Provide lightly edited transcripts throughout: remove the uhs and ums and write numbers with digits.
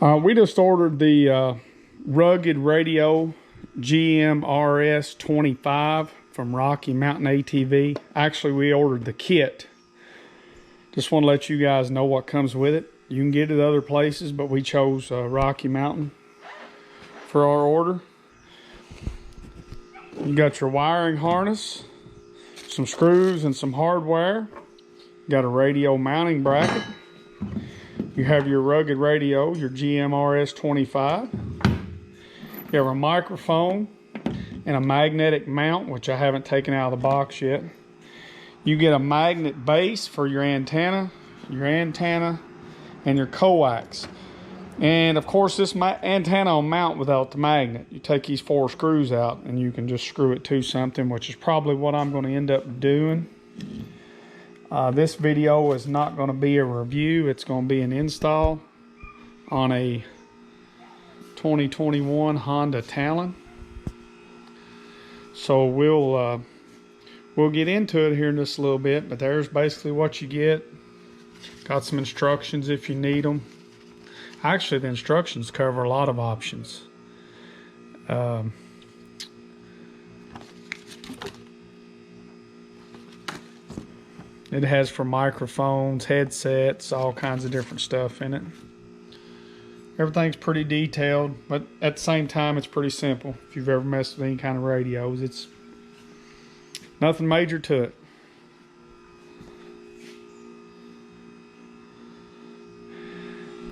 We just ordered the rugged radio Gmrs 25 from Rocky Mountain ATV. Actually, we ordered the kit. Just want to let you guys know what comes with it. You can get it other places, but we chose Rocky Mountain for our order. You got your wiring harness, some screws and some hardware. You got a radio mounting bracket. You have your rugged radio, your Gmrs 25. You have a microphone and a magnetic mount, which I haven't taken out of the box yet. You get a magnet base for your antenna, and your coax. And of course, this antenna will mount without the magnet. You take these 4 screws out and you can just screw it to something, which is probably what I'm going to end up doing. This video is not going to be a review. It's going to be an install on a 2021 Honda Talon. So we'll get into it here in just a little bit, but there's basically what you get. Got some instructions if you need them. Actually, the instructions cover a lot of options. It has for microphones, headsets, all kinds of different stuff in it. Everything's pretty detailed, but at the same time, it's pretty simple. If you've ever messed with any kind of radios, it's nothing major to it.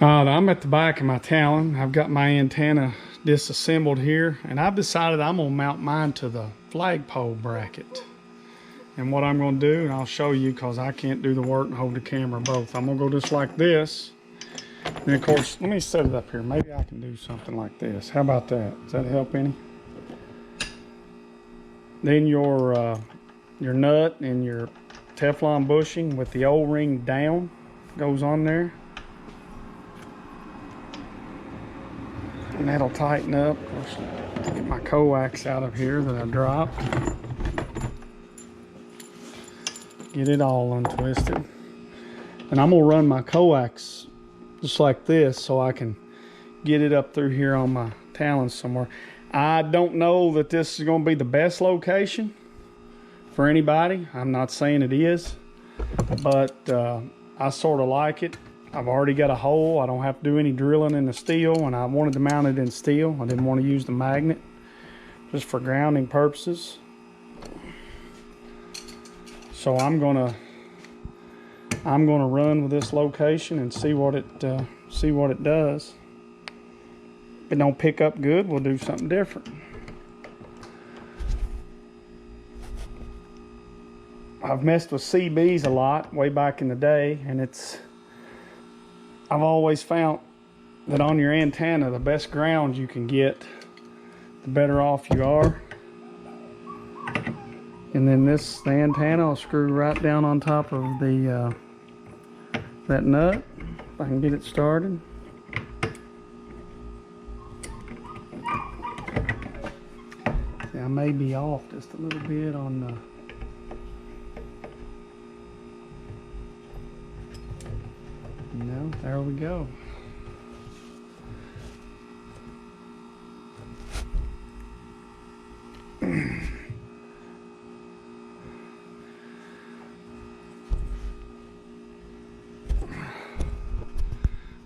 I'm at the back of my Talon. I've got my antenna disassembled here, and I've decided I'm going to mount mine to the flagpole bracket. And what I'm going to do, and I'll show you because I can't do the work and hold the camera both. I'm going to go just like this. And of course, let me set it up here. Maybe I can do something like this. How about that? Does that help any? Then your nut and your Teflon bushing with the O-ring down goes on there. And that'll tighten up. Of course, get my coax out of here that I dropped. Get it all untwisted. And I'm gonna run my coax just like this so I can get it up through here on my Talon somewhere. I don't know that this is gonna be the best location for anybody. I'm not saying it is, but I sort of like it. I've already got a hole. I don't have to do any drilling in the steel, and I wanted to mount it in steel. I didn't want to use the magnet just for grounding purposes. So I'm gonna run with this location and see what it does. If it don't pick up good, we'll do something different. I've messed with CBs a lot way back in the day, and I've always found that on your antenna, the best ground you can get, the better off you are. And then the antenna will screw right down on top of the that nut. If I can get it started. See, I may be off just a little bit on the. No, there we go.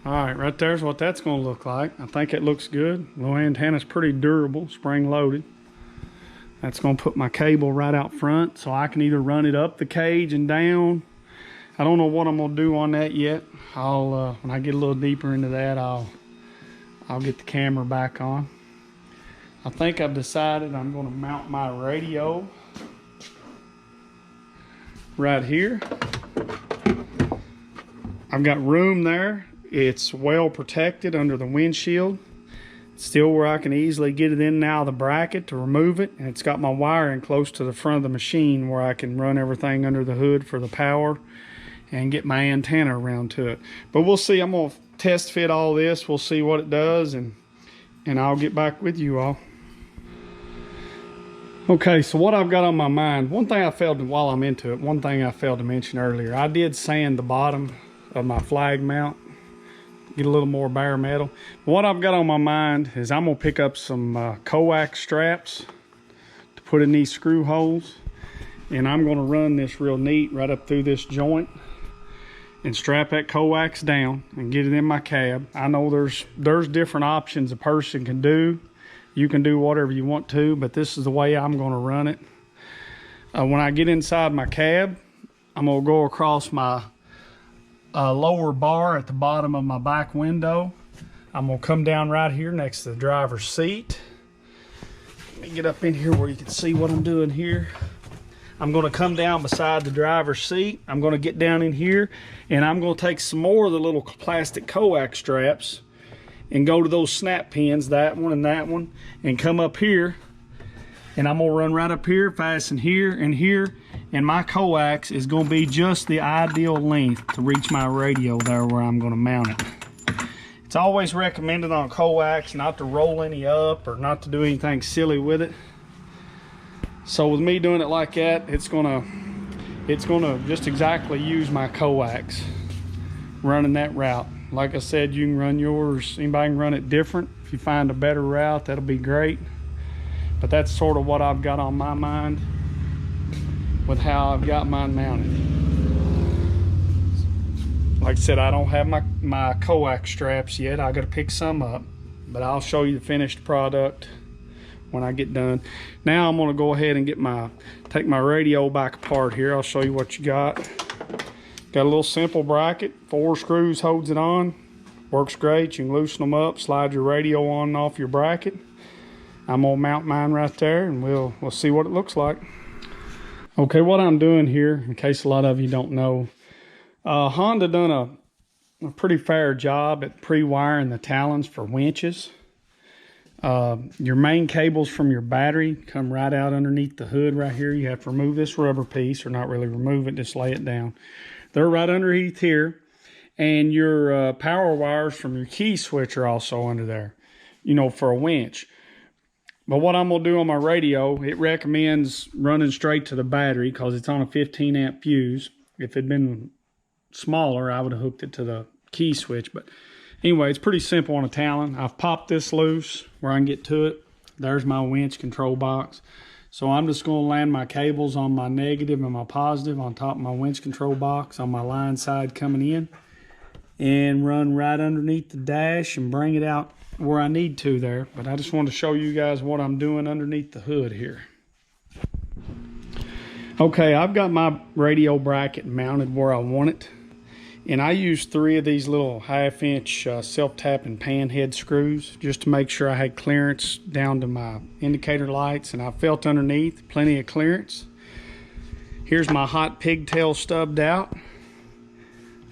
Alright, right there's what that's going to look like. I think it looks good. The little antenna's pretty durable, spring loaded. That's going to put my cable right out front so I can either run it up the cage and down. I don't know what I'm going to do on that yet. I'll when I get a little deeper into that, I'll get the camera back on. I think I've decided I'm going to mount my radio right here. I've got room there. It's well protected under the windshield. It's still where I can easily get it in and out of the bracket to remove it. And it's got my wiring close to the front of the machine where I can run everything under the hood for the power and get my antenna around to it. But we'll see. I'm going to test fit all this. We'll see what it does, and I'll get back with you all. Okay, so what I've got on my mind, one thing I failed to mention earlier, I did sand the bottom of my flag mount. get a little more bare metal. What I've got on my mind is I'm gonna pick up some coax straps to put in these screw holes, and I'm gonna run this real neat right up through this joint and strap that coax down and get it in my cab. I know there's different options a person can do. You can do whatever you want to, but this is the way I'm gonna run it. When I get inside my cab, I'm gonna go across my lower bar at the bottom of my back window. I'm gonna come down right here next to the driver's seat. Let me get up in here where you can see what I'm doing here. I'm gonna come down beside the driver's seat. I'm gonna get down in here, and I'm gonna take some more of the little plastic coax straps and go to those snap pins, that one, and come up here, and I'm gonna run right up here, fasten here and here, and my coax is gonna be just the ideal length to reach my radio there where I'm gonna mount it. It's always recommended on coax not to roll any up or not to do anything silly with it. So with me doing it like that, it's gonna just exactly use my coax running that route. Like I said, you can run yours, anybody can run it different. If you find a better route, that'll be great. But that's sort of what I've got on my mind with how I've got mine mounted. Like I said, I don't have my coax straps yet. I gotta pick some up, but I'll show you the finished product when I get done. Now I'm gonna go ahead and take my radio back apart here. I'll show you what you got. Got a little simple bracket, 4 screws holds it on. Works great. You can loosen them up, slide your radio on and off your bracket. I'm gonna mount mine right there, and we'll see what it looks like. Okay, what I'm doing here, in case a lot of you don't know, Honda done a pretty fair job at pre-wiring the Talons for winches. Your main cables from your battery come right out underneath the hood right here. You have to remove this rubber piece, or not really remove it, just lay it down. They're right underneath here. And your power wires from your key switch are also under there, you know, for a winch. But what I'm gonna do on my radio, it recommends running straight to the battery because it's on a 15 amp fuse. If it'd been smaller, I would have hooked it to the key switch. But anyway, it's pretty simple on a Talon. I've popped this loose where I can get to it. There's my winch control box. So I'm just going to land my cables on my negative and my positive on top of my winch control box on my line side coming in, and run right underneath the dash and bring it out where I need to there. But I just want to show you guys what I'm doing underneath the hood here. Okay, I've got my radio bracket mounted where I want it. And I used 3 of these little 1/2 inch self-tapping pan head screws just to make sure I had clearance down to my indicator lights, and I felt underneath plenty of clearance. Here's my hot pigtail stubbed out.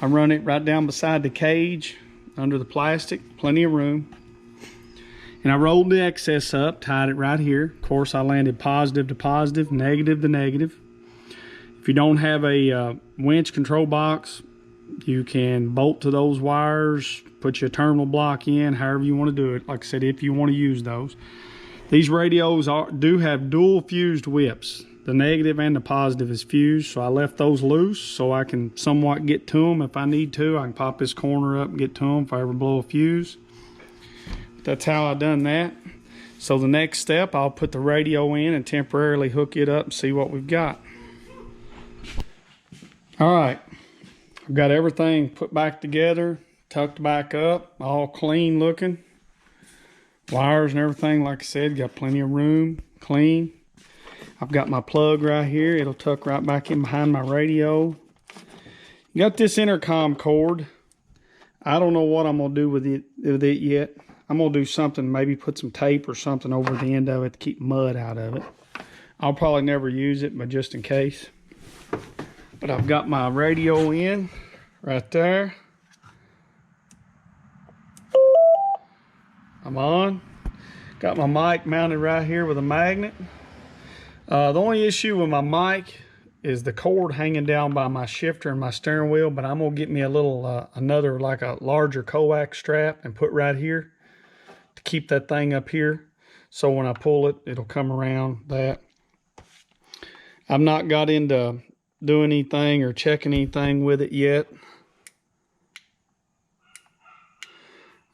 I run it right down beside the cage under the plastic, plenty of room. And I rolled the excess up, tied it right here. Of course, I landed positive to positive, negative to negative. If you don't have a winch control box, you can bolt to those wires, put your terminal block in, however you want to do it. Like I said, if you want to use those. These radios do have dual fused whips. The negative and the positive is fused, so I left those loose so I can somewhat get to them if I need to. I can pop this corner up and get to them if I ever blow a fuse. That's how I done that. So the next step, I'll put the radio in and temporarily hook it up and see what we've got. All right. I've got everything put back together, tucked back up, all clean looking. Wires and everything, like I said, got plenty of room, clean. I've got my plug right here. It'll tuck right back in behind my radio. Got this intercom cord. I don't know what I'm gonna do with it yet. I'm gonna do something, maybe put some tape or something over the end of it to keep mud out of it. I'll probably never use it, but just in case. But I've got my radio in right there. I'm on. Got my mic mounted right here with a magnet. The only issue with my mic is the cord hanging down by my shifter and my steering wheel, but I'm gonna get me a little, another, like a larger coax strap and put right here to keep that thing up here. So when I pull it, it'll come around that. I've not got into doing anything or checking anything with it yet.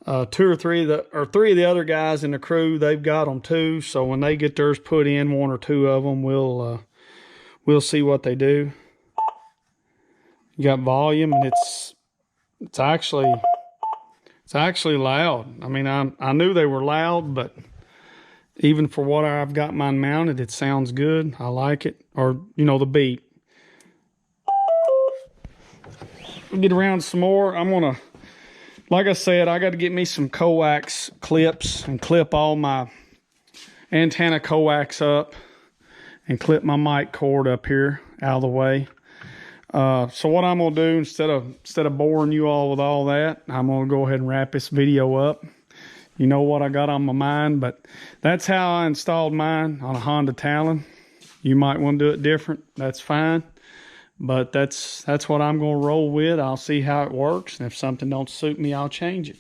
three of the other guys in the crew, they've got them too. So when they get theirs put in, one or two of them, we'll see what they do. You got volume, and it's actually loud. I mean, I knew they were loud, but even for what I've got mine mounted, it sounds good. I like it. Or, you know, the beat. We'll get around some more. I'm gonna, like I said, I got to get me some coax clips and clip all my antenna coax up and clip my mic cord up here out of the way. So what I'm gonna do, instead of boring you all with all that, I'm gonna go ahead and wrap this video up. You know what I got on my mind, but that's how I installed mine on a Honda Talon. You might want to do it different. That's fine. But that's what I'm going to roll with. I'll see how it works. And if something don't suit me, I'll change it.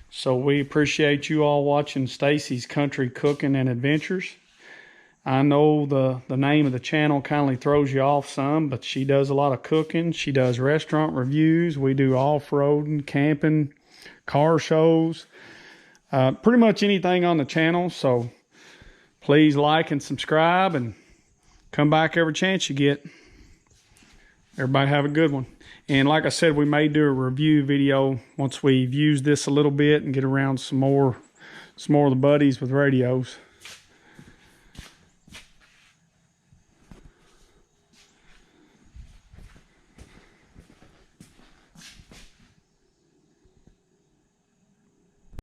So we appreciate you all watching Stacy's Country Cooking and Adventures. I know the name of the channel kindly throws you off some, but she does a lot of cooking. She does restaurant reviews. We do off-roading, camping, car shows, pretty much anything on the channel. So please like and subscribe and come back every chance you get. Everybody have a good one. And like I said, we may do a review video once we've used this a little bit and get around some more of the buddies with radios.